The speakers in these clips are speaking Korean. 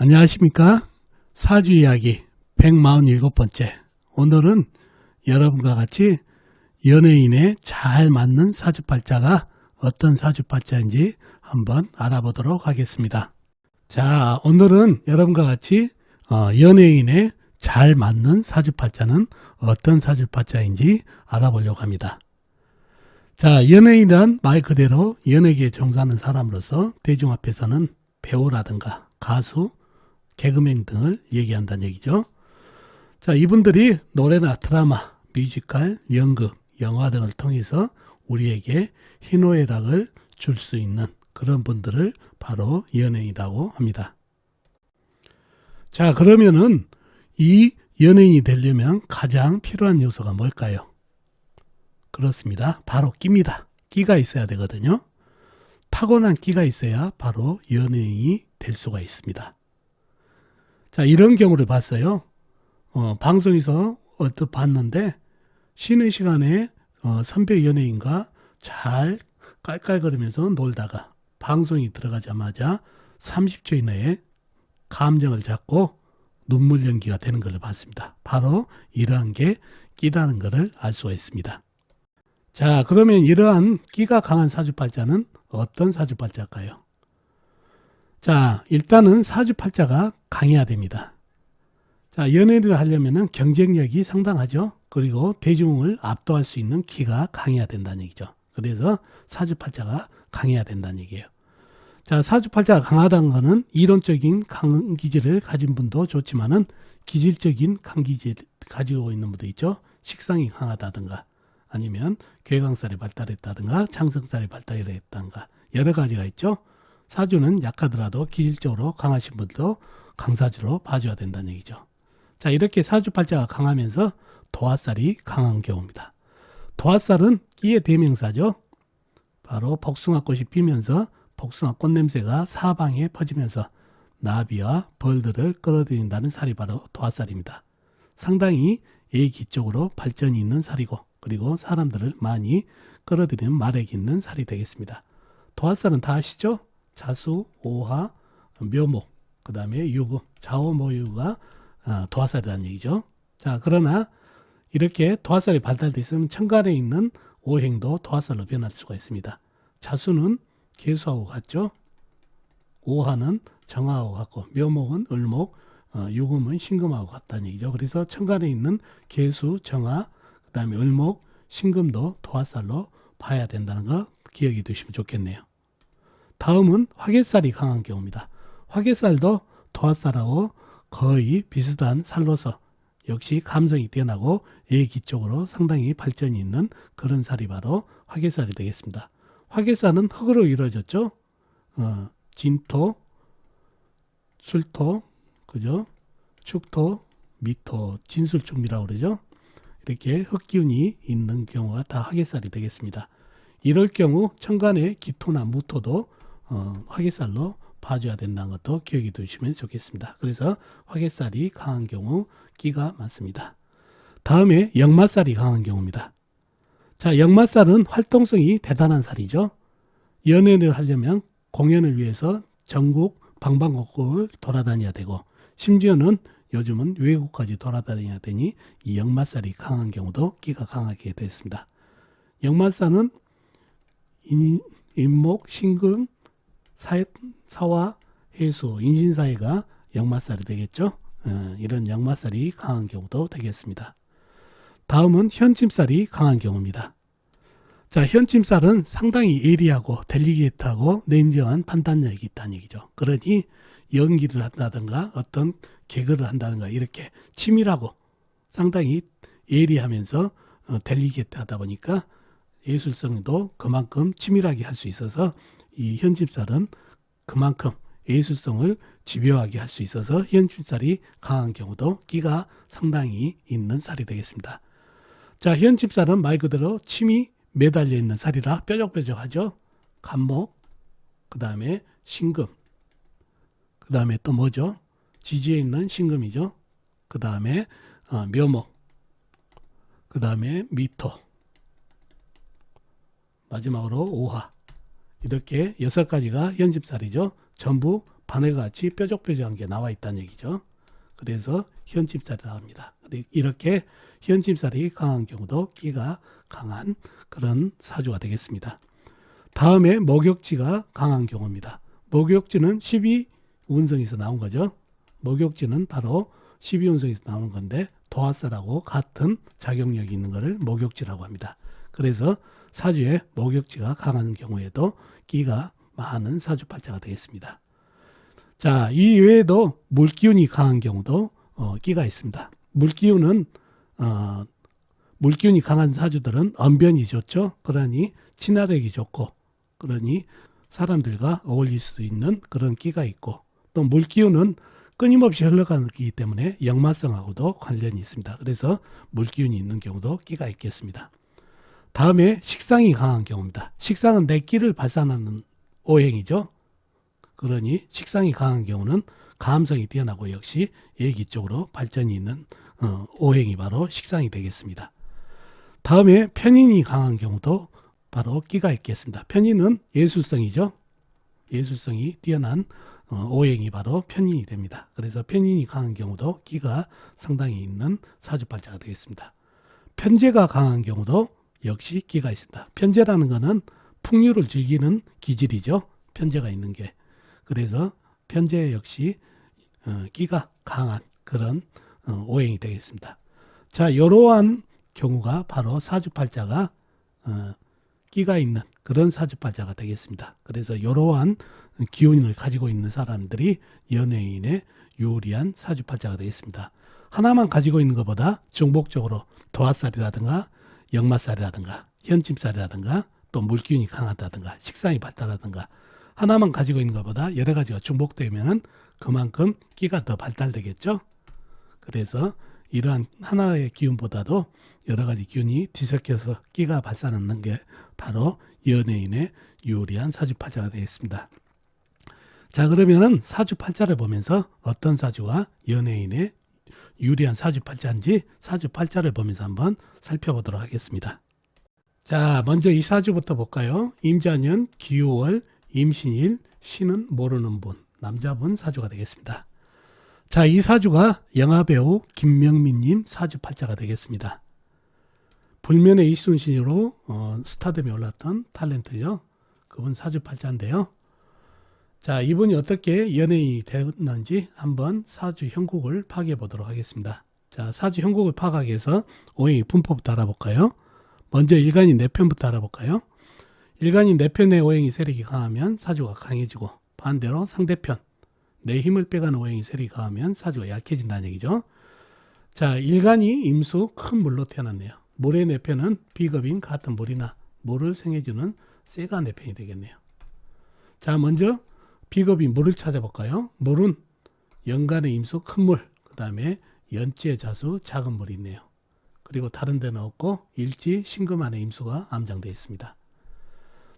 안녕하십니까? 사주 이야기 147번째. 오늘은 여러분과 같이 연예인에 잘 맞는 사주팔자가 어떤 사주팔자인지 한번 알아보도록 하겠습니다. 자, 오늘은 여러분과 같이 연예인에 잘 맞는 사주팔자는 어떤 사주팔자인지 알아보려고 합니다. 자, 연예인이란 말 그대로 연예계에 종사하는 사람으로서 대중 앞에서는 배우라든가 가수, 개그맨 등을 얘기한다는 얘기죠. 자, 이분들이 노래나 드라마, 뮤지컬, 연극, 영화 등을 통해서 우리에게 희노애락을 줄 수 있는 그런 분들을 바로 연예인이라고 합니다. 자, 그러면은 이 연예인이 되려면 가장 필요한 요소가 뭘까요? 그렇습니다. 바로 끼입니다. 끼가 있어야 되거든요. 타고난 끼가 있어야 바로 연예인이 될 수가 있습니다. 자, 이런 경우를 봤어요. 방송에서 어떻게 봤는데 쉬는 시간에 선배 연예인과 잘 깔깔거리면서 놀다가 방송이 들어가자마자 30초 이내에 감정을 잡고 눈물 연기가 되는 것을 봤습니다. 바로 이러한 게 끼라는 것을 알 수가 있습니다. 자, 그러면 이러한 끼가 강한 사주팔자는 어떤 사주팔자일까요? 자, 일단은 사주팔자가 강해야 됩니다. 자, 연예인을 하려면 경쟁력이 상당하죠. 그리고 대중을 압도할 수 있는 기가 강해야 된다는 얘기죠. 그래서 사주팔자가 강해야 된다는 얘기예요. 자, 사주팔자가 강하다는 것은 이론적인 강기질을 가진 분도 좋지만은 기질적인 강기질 가지고 있는 분도 있죠. 식상이 강하다든가 아니면 괴강살이 발달했다든가 창성살이 발달했다든가 여러 가지가 있죠. 사주는 약하더라도 기질적으로 강하신 분도 강사주로 봐줘야 된다는 얘기죠. 자, 이렇게 사주팔자가 강하면서 도화살이 강한 경우입니다. 도화살은 끼의 대명사죠. 바로 복숭아꽃이 피면서 복숭아 꽃 냄새가 사방에 퍼지면서 나비와 벌들을 끌어들인다는 살이 바로 도화살입니다. 상당히 예기적으로 발전이 있는 살이고 그리고 사람들을 많이 끌어들이는 마력이 있는 살이 되겠습니다. 도화살은 다 아시죠? 자수, 오화, 묘목, 그 다음에 유금, 좌우모유가 도화살이라는 얘기죠. 자, 그러나 이렇게 도화살이 발달되어 있으면 천간에 있는 오행도 도화살로 변할 수가 있습니다. 자수는 계수하고 같죠. 오화는 정화하고 같고 묘목은 을목, 유금은 신금하고 같다는 얘기죠. 그래서 천간에 있는 계수, 정화, 그 다음에 을목, 신금도 도화살로 봐야 된다는 거 기억해 두시면 좋겠네요. 다음은 화개살이 강한 경우입니다. 화개살도 도화살하고 거의 비슷한 살로서 역시 감성이 뛰어나고 예기적으로 상당히 발전이 있는 그런 살이 바로 화개살이 되겠습니다. 화개살은 흙으로 이루어졌죠. 진토, 술토, 그죠? 축토, 미토, 진술축미라고 그러죠. 이렇게 흙기운이 있는 경우가 다 화개살이 되겠습니다. 이럴 경우 천간의 기토나 무토도 화개살로 봐줘야 된다는 것도 기억해 두시면 좋겠습니다. 그래서 화개살이 강한 경우 끼가 많습니다. 다음에 역마살이 강한 경우입니다. 자, 역마살은 활동성이 대단한 살이죠. 연예인을 하려면 공연을 위해서 전국 방방곡곡을 돌아다녀야 되고 심지어는 요즘은 외국까지 돌아다녀야 되니 이 역마살이 강한 경우도 끼가 강하게 됐습니다. 역마살은 인목, 신금, 사화, 해수, 인신사회가 역마살이 되겠죠. 이런 역마살이 강한 경우도 되겠습니다. 다음은 현침살이 강한 경우입니다. 자, 현침살은 상당히 예리하고 델리게이트하고 냉정한 판단력이 있다는 얘기죠. 그러니 연기를 한다든가 어떤 개그를 한다든가 이렇게 치밀하고 상당히 예리하면서 델리게이트하다 보니까 예술성도 그만큼 치밀하게 할 수 있어서 이 현침살은 그만큼 예술성을 집요하게 할 수 있어서 현침살이 강한 경우도 끼가 상당히 있는 살이 되겠습니다. 자, 현침살은 말 그대로 침이 매달려 있는 살이라 뾰족뾰족하죠. 간목, 그 다음에 신금, 그 다음에 또 뭐죠? 지지에 있는 신금이죠. 그 다음에 묘목, 그 다음에 미토, 마지막으로 오화. 이렇게 6가지가 현집살이죠. 전부 바늘같이 뾰족뾰족한 게 나와 있다는 얘기죠. 그래서 현침살이라고 합니다. 이렇게 현침살이 강한 경우도 끼가 강한 그런 사주가 되겠습니다. 다음에 목욕지가 강한 경우입니다. 목욕지는 12운성에서 나온 거죠. 목욕지는 바로 12운성에서 나오는 건데 도화살하고 같은 작용력이 있는 것을 목욕지라고 합니다. 그래서 사주에 목욕지가 강한 경우에도 끼가 많은 사주팔자가 되겠습니다. 자, 이 외에도 물기운이 강한 경우도 끼가 있습니다. 물기운이 강한 사주들은 언변이 좋죠. 그러니 친화력이 좋고, 그러니 사람들과 어울릴 수 있는 그런 끼가 있고, 또 물기운은 끊임없이 흘러가기 때문에 역마성하고도 관련이 있습니다. 그래서 물기운이 있는 경우도 끼가 있겠습니다. 다음에 식상이 강한 경우입니다. 식상은 내 끼를 발산하는 오행이죠. 그러니 식상이 강한 경우는 감성이 뛰어나고 역시 예기 쪽으로 발전이 있는 오행이 바로 식상이 되겠습니다. 다음에 편인이 강한 경우도 바로 끼가 있겠습니다. 편인은 예술성이죠. 예술성이 뛰어난 오행이 바로 편인이 됩니다. 그래서 편인이 강한 경우도 끼가 상당히 있는 사주팔자가 되겠습니다. 편재가 강한 경우도 역시 끼가 있습니다. 편재라는 것은 풍류를 즐기는 기질이죠. 편재가 있는 게. 그래서 편재 역시 끼가 강한 그런 오행이 되겠습니다. 자, 이러한 경우가 바로 사주팔자가 끼가 있는 그런 사주팔자가 되겠습니다. 그래서 이러한 기운을 가지고 있는 사람들이 연예인의 유리한 사주팔자가 되겠습니다. 하나만 가지고 있는 것보다 중복적으로 도화살이라든가 역마살이라든가 현침살이라든가 또 물기운이 강하다든가 식상이 발달하든가 하나만 가지고 있는 것보다 여러 가지가 중복되면 그만큼 끼가 더 발달되겠죠. 그래서 이러한 하나의 기운보다도 여러 가지 기운이 뒤섞여서 끼가 발산하는 게 바로 연예인의 유리한 사주팔자가 되겠습니다. 자, 그러면은 사주팔자를 보면서 어떤 사주가 연예인의 유리한 사주팔자인지 사주팔자를 보면서 한번 살펴보도록 하겠습니다. 자, 먼저 이 사주부터 볼까요? 임자년, 기우월, 임신일, 신은 모르는 분, 남자분 사주가 되겠습니다. 자, 이 사주가 영화배우 김명민님 사주팔자가 되겠습니다. 불면의 이순신으로 스타덤에 올랐던 탤런트죠. 그분 사주팔자인데요. 자, 이분이 어떻게 연예인이 되었는지 한번 사주 형국을 파악해 보도록 하겠습니다. 자, 사주 형국을 파악하기 위해서 오행의 분포부터 알아볼까요? 먼저 일간인 내편부터 알아볼까요? 일간인 내편의 오행이 세력이 강하면 사주가 강해지고, 반대로 상대편 내 힘을 빼가는 오행이 세력이 강하면 사주가 약해진다는 얘기죠. 자, 일간이 임수 큰 물로 태어났네요. 물의 내편은 비겁인 같은 물이나 물을 생해주는 쇠가 내편이 되겠네요. 자, 먼저 비겁인 물을 찾아볼까요? 물은 연간의 임수 큰 물, 그 다음에 연지의 자수 작은 물이 있네요. 그리고 다른 데는 없고 일지 신금 안에 임수가 암장되어 있습니다.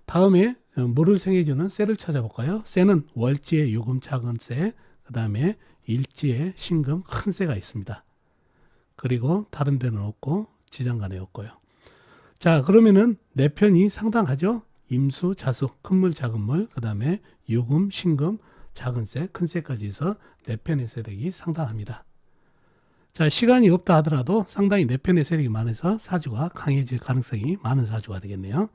다음에 물을 생해주는 쇠를 찾아볼까요? 쇠는 월지의 유금 작은 쇠, 그 다음에 일지의 신금 큰 쇠가 있습니다. 그리고 다른 데는 없고 지장간에 없고요. 자, 그러면은 내편이 상당하죠? 임수, 자수, 큰 물, 작은 물, 그 다음에 유금, 신금, 작은 쇠, 큰 쇠까지 해서 내편의 세력이 상당합니다. 자, 시간이 없다 하더라도 상당히 내편의 세력이 많아서 사주가 강해질 가능성이 많은 사주가 되겠네요.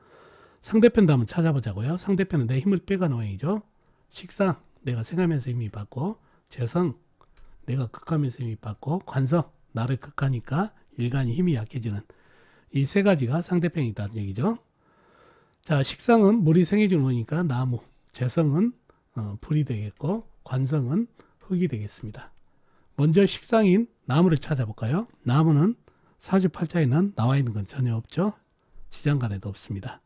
상대편도 한번 찾아보자고요. 상대편은 내 힘을 빼가는 오행이죠. 식상, 내가 생하면서 힘이 받고, 재성, 내가 극하면서 힘이 받고, 관성, 나를 극하니까 일간이 힘이 약해지는 이 세 가지가 상대편이 있다는 얘기죠. 자, 식상은 물이 생해주는 오니까 나무, 재성은 불이 되겠고, 관성은 흙이 되겠습니다. 먼저 식상인 나무를 찾아볼까요? 나무는 사주팔자에는 나와 있는 건 전혀 없죠. 지장간에도 없습니다.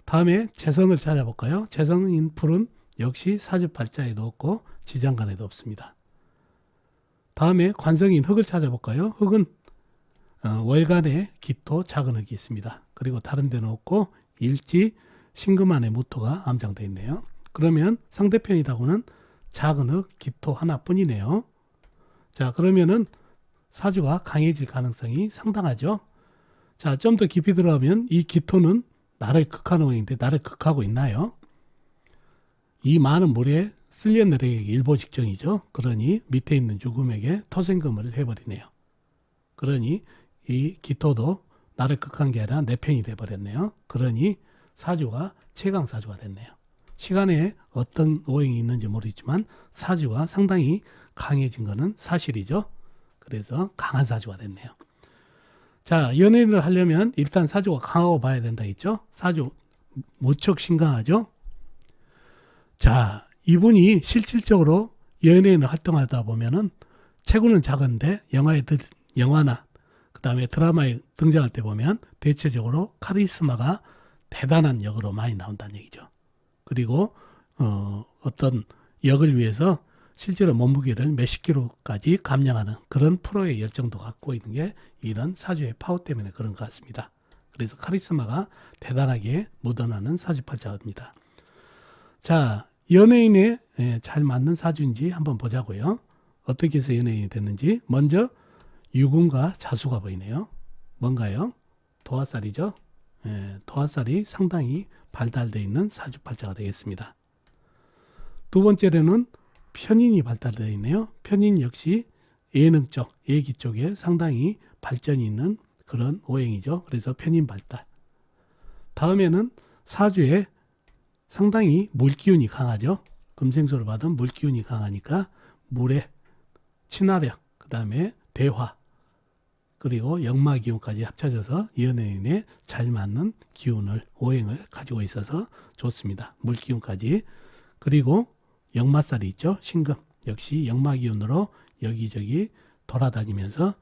다음에 재성을 찾아볼까요? 재성인 불은 역시 사주팔자에도 없고 지장간에도 없습니다. 다음에 관성인 흙을 찾아볼까요? 흙은 월간에 기토 작은 흙이 있습니다. 그리고 다른 데는 없고 일지 신금 안에 무토가 암장되어 있네요. 그러면 상대편이라고는 작은 흙 기토 하나뿐이네요. 자, 그러면은 사주가 강해질 가능성이 상당하죠. 자, 좀 더 깊이 들어가면 이 기토는 나를 극하는 오행인데 나를 극하고 있나요? 이 많은 물에 쓸려 내리기 일보 직전이죠. 그러니 밑에 있는 유금에게 토생금을 해버리네요. 그러니 이 기토도 나를 극한 게 아니라 내 편이 돼버렸네요. 그러니 사주가 최강사주가 됐네요. 시간에 어떤 오행이 있는지 모르겠지만 사주가 상당히 강해진 것은 사실이죠. 그래서 강한 사주가 됐네요. 자, 연예인을 하려면 일단 사주가 강하고 봐야 된다 했죠. 사주 무척 신강하죠. 자, 이분이 실질적으로 연예인을 활동하다 보면은 체구는 작은데 영화나 그 다음에 드라마에 등장할 때 보면 대체적으로 카리스마가 대단한 역으로 많이 나온다는 얘기죠. 그리고 어떤 역을 위해서 실제로 몸무게를 몇십 킬로까지 감량하는 그런 프로의 열정도 갖고 있는 게 이런 사주의 파워 때문에 그런 것 같습니다. 그래서 카리스마가 대단하게 묻어나는 사주팔자입니다. 자, 연예인에 잘 맞는 사주인지 한번 보자고요. 어떻게 해서 연예인이 됐는지. 먼저 유금과 자수가 보이네요. 뭔가요? 도화살이죠. 도화살이 상당히 발달되어 있는 사주팔자가 되겠습니다. 두 번째로는 편인이 발달되어 있네요. 편인 역시 예능 쪽, 예기 쪽에 상당히 발전이 있는 그런 오행이죠. 그래서 편인 발달. 다음에는 사주에 상당히 물기운이 강하죠. 금생소를 받은 물기운이 강하니까 물의 친화력, 그 다음에 대화, 그리고 역마기운까지 합쳐져서 연예인에 잘 맞는 기운을, 오행을 가지고 있어서 좋습니다. 물기운까지. 그리고 역마살이 있죠. 신금. 역시 역마기운으로 여기저기 돌아다니면서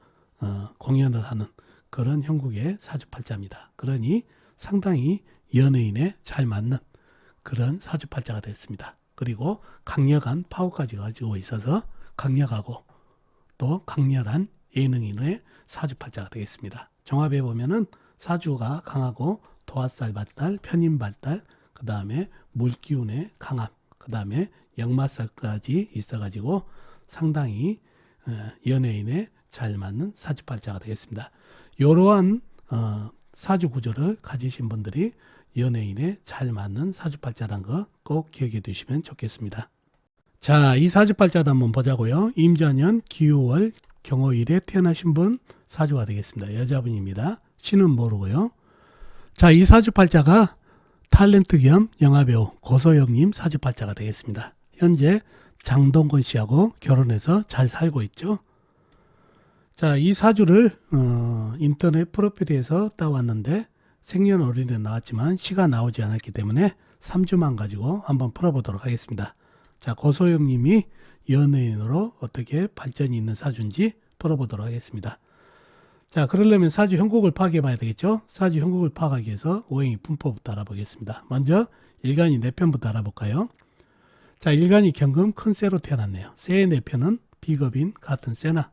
공연을 하는 그런 형국의 사주팔자입니다. 그러니 상당히 연예인에 잘 맞는 그런 사주팔자가 됐습니다. 그리고 강력한 파워까지 가지고 있어서 강력하고 또 강렬한 예능인의 사주팔자가 되겠습니다. 종합해 보면은 사주가 강하고 도화살 발달, 편인 발달, 그 다음에 물기운의 강함, 그 다음에 역마살까지 있어가지고 상당히 연예인에 잘 맞는 사주팔자가 되겠습니다. 이러한 사주 구조를 가지신 분들이 연예인에 잘 맞는 사주팔자라는 거 꼭 기억해 두시면 좋겠습니다. 자, 이 사주팔자도 한번 보자고요. 임자년 기후월 경호일에 태어나신 분 사주가 되겠습니다. 여자분입니다. 신은 모르고요. 자, 이 사주팔자가 탤런트 겸 영화배우 고소영님 사주팔자가 되겠습니다. 현재 장동건 씨하고 결혼해서 잘 살고 있죠. 자, 이 사주를 인터넷 프로필에서 따왔는데 생년월일은 나왔지만 시가 나오지 않았기 때문에 3주만 가지고 한번 풀어보도록 하겠습니다. 자, 고소영님이 연예인으로 어떻게 발전이 있는 사주인지 풀어보도록 하겠습니다. 자, 그러려면 사주 형국을 파악해 봐야 되겠죠. 사주 형국을 파악하기 위해서 오행이 분포부터 알아보겠습니다. 먼저 일간이 내편부터 알아볼까요. 자, 일간이 경금 큰 쇠로 태어났네요. 쇠의 내편은 비겁인 같은 쇠나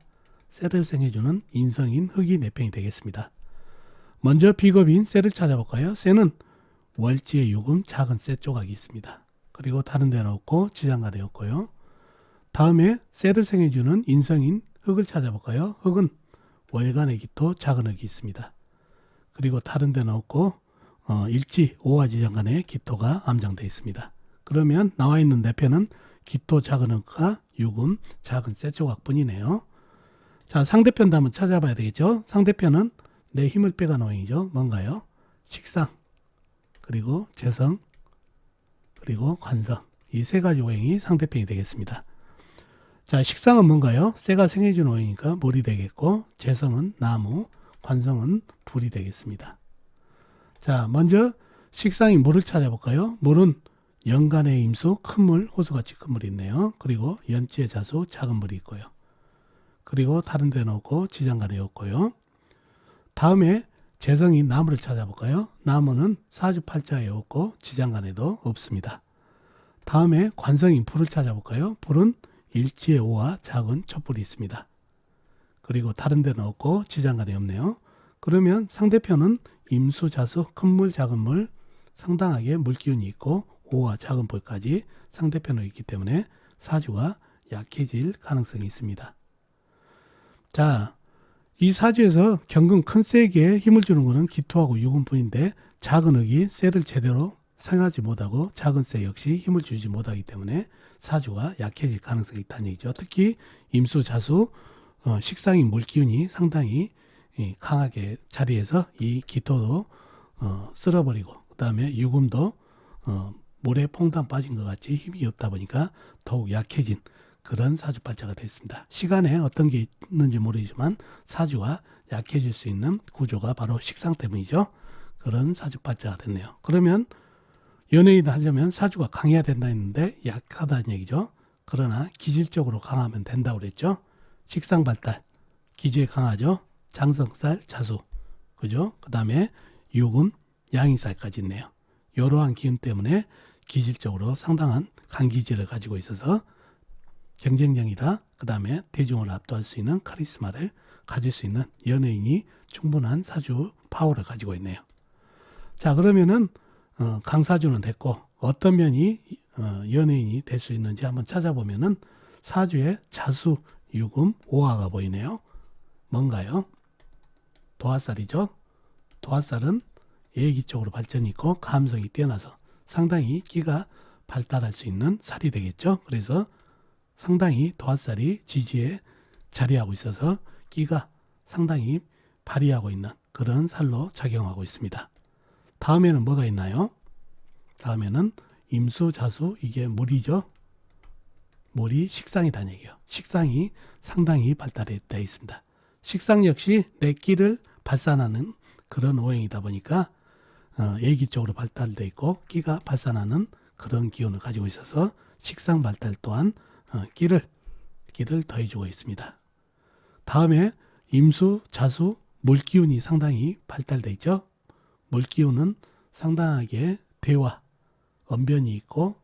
쇠를 생해주는 인성인 흙이 내편이 되겠습니다. 먼저 비겁인 쇠를 찾아볼까요. 쇠는 월지의 유금 작은 쇠 조각이 있습니다. 그리고 다른 데는 없고 지장간에 없고요. 다음에 쇠를 생해주는 인성인 흙을 찾아볼까요. 흙은 월간의 기토 작은 흙이 있습니다. 그리고 다른 데는 없고 일지 오화 지장간에 기토가 암장되어 있습니다. 그러면 나와 있는 내편은 기토 작은 흙과 유금 작은 쇠 조각뿐이네요. 자, 상대편도 한번 찾아봐야 되겠죠. 상대편은 내 힘을 빼간 오행이죠. 뭔가요? 식상, 그리고 재성, 그리고 관성. 이 세 가지 오행이 상대편이 되겠습니다. 자, 식상은 뭔가요? 쇠가 생해준 오행이니까 물이 되겠고, 재성은 나무, 관성은 불이 되겠습니다. 자, 먼저 식상인 물을 찾아볼까요? 물은 연간의 임수, 큰 물, 호수같이 큰 물이 있네요. 그리고 연지의 자수, 작은 물이 있고요. 그리고 다른 데는 없고 지장간에 없고요. 다음에 재성인 나무를 찾아볼까요? 나무는 사주팔자에 없고 지장간에도 없습니다. 다음에 관성인 불을 찾아볼까요? 불은 일지의 오와 작은 촛불이 있습니다. 그리고 다른 데는 없고 지장간에 없네요. 그러면 상대편은 임수, 자수, 큰 물, 작은 물 상당하게 물기운이 있고 오와 작은 불까지 상대편으로 있기 때문에 사주가 약해질 가능성이 있습니다. 자, 이 사주에서 경금 큰 쇠에게 힘을 주는 것은 기토하고 유금뿐인데 작은 흙이 쇠를 제대로 생하지 못하고 작은 쇠 역시 힘을 주지 못하기 때문에 사주가 약해질 가능성이 있다는 얘기죠. 특히 임수, 자수, 식상인 물기운이 상당히 강하게 자리해서 이 기토도 쓸어버리고 그 다음에 유금도 모래 퐁당 빠진 것 같이 힘이 없다 보니까 더욱 약해진 그런 사주팔자가 됐습니다. 시간에 어떤 게 있는지 모르지만 사주가 약해질 수 있는 구조가 바로 식상 때문이죠. 그런 사주팔자가 됐네요. 그러면 연예인 하려면 사주가 강해야 된다 했는데 약하다는 얘기죠. 그러나 기질적으로 강하면 된다고 그랬죠. 식상 발달, 기질 강하죠. 장성살, 자수, 그죠? 그 다음에 유금, 양인살까지 있네요. 이러한 기운 때문에 기질적으로 상당한 강기질을 가지고 있어서 경쟁력이다. 그 다음에 대중을 압도할 수 있는 카리스마를 가질 수 있는 연예인이 충분한 사주 파워를 가지고 있네요. 자, 그러면은 강사주는 됐고 어떤 면이 연예인이 될 수 있는지 한번 찾아보면은 사주에 자수, 유금, 오화가 보이네요. 뭔가요? 도화살이죠. 도화살은 예기적으로 발전이 있고 감성이 뛰어나서 상당히 끼가 발달할 수 있는 살이 되겠죠. 그래서 상당히 도화살이 지지에 자리하고 있어서 끼가 상당히 발휘하고 있는 그런 살로 작용하고 있습니다. 다음에는 뭐가 있나요? 다음에는 임수, 자수, 이게 물이죠. 물이 식상이라는 얘기예요. 식상이 상당히 발달되어 있습니다. 식상 역시 내 끼를 발산하는 그런 오행이다 보니까 예기적으로 발달되어 있고 끼가 발산하는 그런 기운을 가지고 있어서 식상 발달 또한 끼를 더해주고 있습니다. 다음에 임수, 자수, 물기운이 상당히 발달되어 있죠. 물기운은 상당하게 대화, 언변이 있고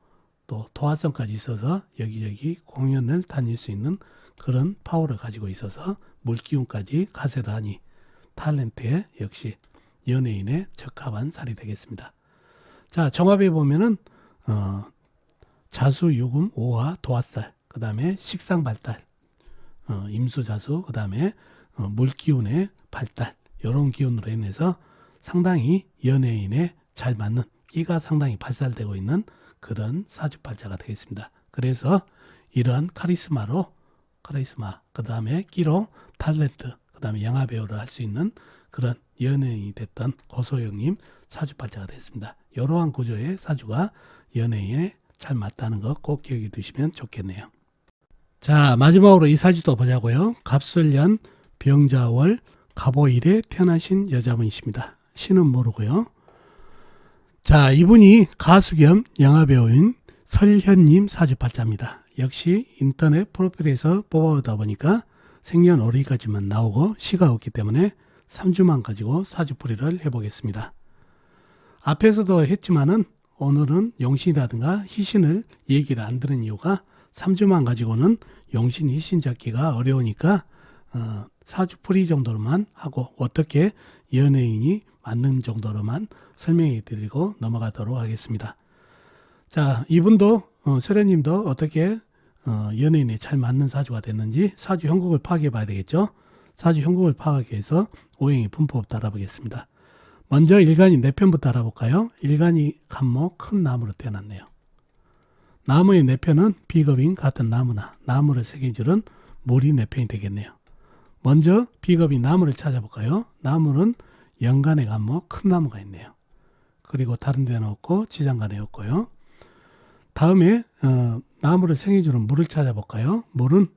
또 도화성까지 있어서 여기저기 공연을 다닐 수 있는 그런 파워를 가지고 있어서 물기운까지 가세를 하니 탤런트에 역시 연예인에 적합한 살이 되겠습니다. 자, 종합해 보면은 자수, 유금, 오화, 도화살, 그 다음에 식상 발달, 임수, 자수, 그 다음에 물기운의 발달, 이런 기운으로 인해서 상당히 연예인에 잘 맞는 끼가 상당히 발달되고 있는 그런 사주팔자가 되겠습니다. 그래서 이러한 카리스마, 그 다음에 끼로 탤런트, 그 다음에 영화배우를 할 수 있는 그런 연예인이 됐던 고소영님 사주팔자가 됐습니다. 이러한 구조의 사주가 연예인에 잘 맞다는 거 꼭 기억해 두시면 좋겠네요. 자, 마지막으로 이 사주도 보자고요. 갑술년 병자월 갑오일에 태어나신 여자분이십니다. 신은 모르고요. 자, 이분이 가수 겸 영화배우인 설현님 사주팔자입니다. 역시 인터넷 프로필에서 뽑아오다 보니까 생년월일까지만 나오고 시가 없기 때문에 3주만 가지고 사주풀이를 해보겠습니다. 앞에서도 했지만은 오늘은 용신이라든가 희신을 얘기를 안 들은 이유가 3주만 가지고는 용신, 희신 잡기가 어려우니까 사주풀이 정도로만 하고 어떻게 연예인이 맞는 정도로만 설명해 드리고 넘어가도록 하겠습니다. 자, 이분도 세련님도 어떻게 연예인에 잘 맞는 사주가 됐는지 사주 형국을 파악해 봐야 되겠죠. 사주 형국을 파악하기 위해서 오행의 분포부터 알아보겠습니다. 먼저 일간이 내편부터 알아볼까요? 일간이 간목 큰 나무로 태어났네요. 나무의 내편은 비겁인 같은 나무나 나무를 새긴 줄은 물이 내편이 되겠네요. 먼저 비겁인 나무를 찾아볼까요? 나무는 연간의 간목 큰 나무가 있네요. 그리고 다른 데는 없고 지장간에 없고요. 다음에 나무를 생겨주는 물을 찾아볼까요? 물은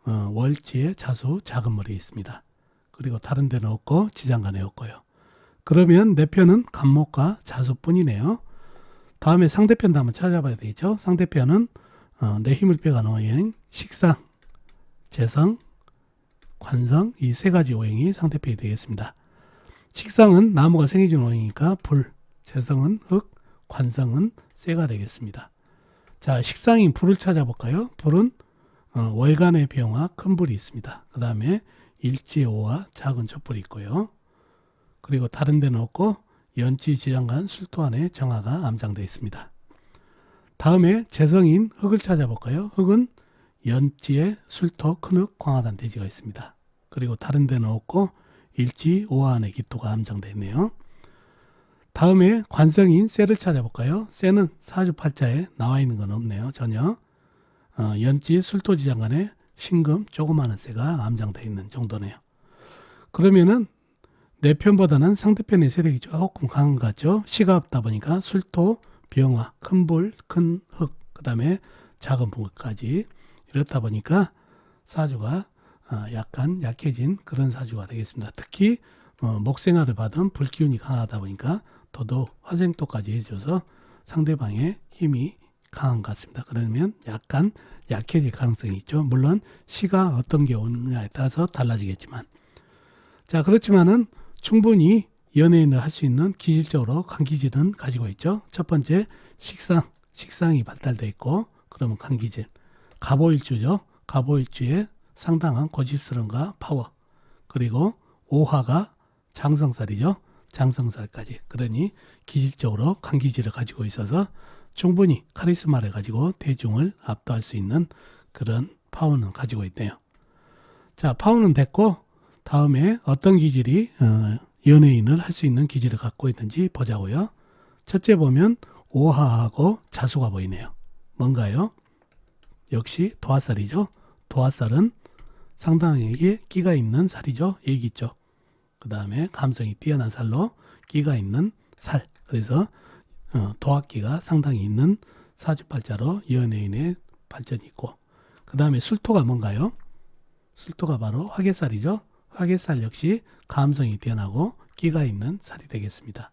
월지에 자수 작은 물이 있습니다. 그리고 다른 데는 없고 지장간에 없고요. 그러면 내 편은 간목과 자수뿐이네요. 다음에 상대편도 한번 찾아봐야 되겠죠. 상대편은 내 힘을 빼간 오행, 식상, 재성, 관성 이 세 가지 오행이 상대편이 되겠습니다. 식상은 나무가 생겨준 오행이니까 불, 재성은 흙, 관성은 쇠가 되겠습니다. 자, 식상인 불을 찾아볼까요? 불은 월간의 병화 큰 불이 있습니다. 그 다음에 일지오와 작은 촛불이 있고요. 그리고 다른 데는 없고 연지 지장간 술토 안에 정화가 암장되어 있습니다. 다음에 재성인 흙을 찾아볼까요? 흙은 연지에 술토 큰흙 광화단 대지가 있습니다. 그리고 다른 데는 없고 일지 오화 안에 기토가 암장되어 있네요. 다음에 관성인 쇠를 찾아볼까요? 쇠는 사주팔자에 나와 있는 건 없네요. 전혀. 연지 술토지 장간에 신금 조그마한 쇠가 암장되어 있는 정도네요. 그러면은 내 편보다는 상대편의 세력이 조금 강한 것 같죠? 시가 없다 보니까 술토, 병화, 큰 불, 큰 흙, 그 다음에 작은 불까지 이렇다 보니까 사주가 약간 약해진 그런 사주가 되겠습니다. 특히 목생화를 받은 불기운이 강하다 보니까 더더욱 화생토까지 해줘서 상대방의 힘이 강한 것 같습니다. 그러면 약간 약해질 가능성이 있죠. 물론 시가 어떤 게 오느냐에 따라서 달라지겠지만, 자, 그렇지만은 충분히 연예인을 할 수 있는 기질적으로 강기질은 가지고 있죠. 첫 번째 식상이 발달되어 있고, 그러면 강기질. 갑오일주죠. 갑오일주에 상당한 고집스러움과 파워, 그리고 오화가 장성살이죠. 장성살까지. 그러니 기질적으로 강기질을 가지고 있어서 충분히 카리스마를 가지고 대중을 압도할 수 있는 그런 파워는 가지고 있네요. 자, 파워는 됐고, 다음에 어떤 기질이 연예인을 할 수 있는 기질을 갖고 있는지 보자고요. 첫째 보면 오화하고 자수가 보이네요. 뭔가요? 역시 도화살이죠. 도화살은 상당하게 끼가 있는 살이죠. 얘기 있죠. 그 다음에 감성이 뛰어난 살로 끼가 있는 살. 그래서 도화기가 상당히 있는 사주팔자로 연예인의 발전이 있고, 그 다음에 술토가 뭔가요? 술토가 바로 화개살이죠. 화개살 역시 감성이 뛰어나고 끼가 있는 살이 되겠습니다.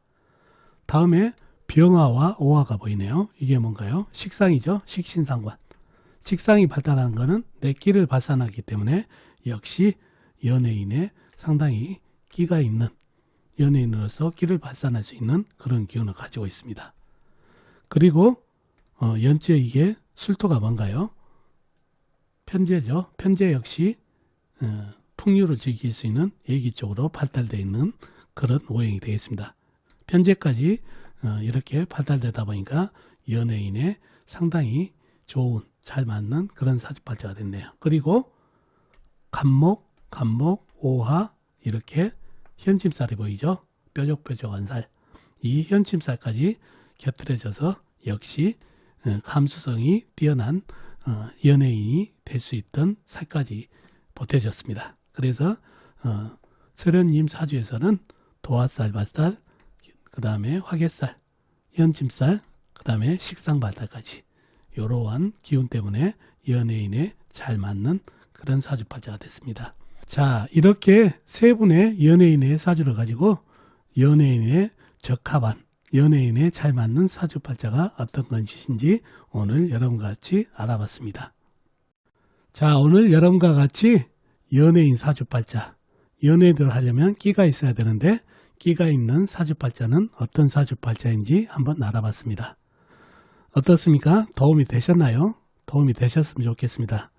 다음에 병화와 오화가 보이네요. 이게 뭔가요? 식상이죠. 식신상관. 식상이 발달하는 것은 내 끼를 발산하기 때문에 역시 연예인의 상당히 끼가 있는, 연예인으로서 끼를 발산할 수 있는 그런 기운을 가지고 있습니다. 그리고 연지에 이게 술토가 뭔가요? 편재죠. 편재 역시 풍류를 즐길 수 있는 예기 쪽으로 발달되어 있는 그런 오행이 되겠습니다. 편재까지 이렇게 발달되다 보니까 연예인의 상당히 좋은, 잘 맞는 그런 사주팔자가 됐네요. 그리고 간목, 오화 이렇게 현침살이 보이죠. 뾰족뾰족한 살. 이 현침살까지 곁들여져서 역시 감수성이 뛰어난 연예인이 될 수 있던 살까지 보태졌습니다. 그래서 설현님 사주에서는 도화살, 발달, 그 다음에 화개살, 현침살, 그 다음에 식상발달까지 이러한 기운 때문에 연예인에 잘 맞는 그런 사주팔자가 됐습니다. 자, 이렇게 세 분의 연예인의 사주를 가지고 연예인에 적합한, 연예인에 잘 맞는 사주팔자가 어떤 것인지 오늘 여러분과 같이 알아봤습니다. 자, 오늘 여러분과 같이 연예인 사주팔자, 연예인을 하려면 끼가 있어야 되는데 끼가 있는 사주팔자는 어떤 사주팔자인지 한번 알아봤습니다. 어떻습니까? 도움이 되셨나요? 도움이 되셨으면 좋겠습니다.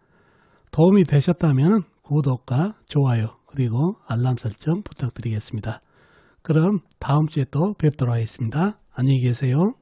도움이 되셨다면 구독과 좋아요 그리고 알람 설정 부탁드리겠습니다. 그럼 다음 주에 또 뵙도록 하겠습니다. 안녕히 계세요.